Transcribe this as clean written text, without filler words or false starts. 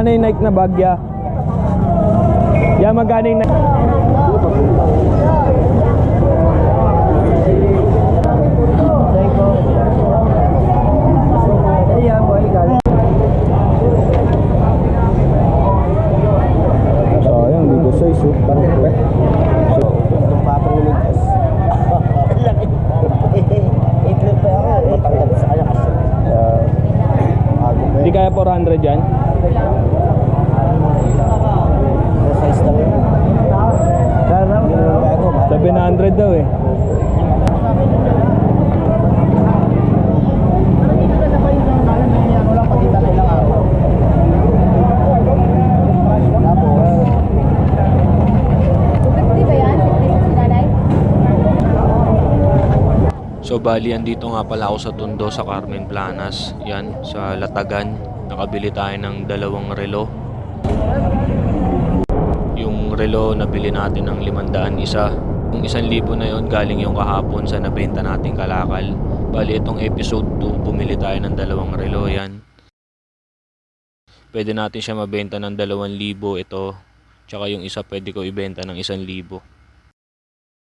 Magkano yung Nike na bagya? Yan, magkano yung Nike? Sayang, di ko size oh. Bakit ba? Itong patong lumigtas. Laki. I-flip pa ako. Matanggal sa kanya kasi. Hindi kaya 400 yan? Size lang yun. Bago. 700 daw eh. Walang pagkita na ilang araw. So bali, andito nga pala ako sa Tondo sa Carmen Planas. Yan, sa Latagan. Nakabili tayo ng 2 relo. Yung relo nabili natin ng 500 isa. Yung 1,000 na yon galing yung kahapon sa nabenta nating kalakal. Bali, itong episode 2, bumili tayo ng 2 relo. Yan. Pwede natin siya mabenta ng 2,000 ito. Tsaka yung isa pwede ko ibenta ng 1,000.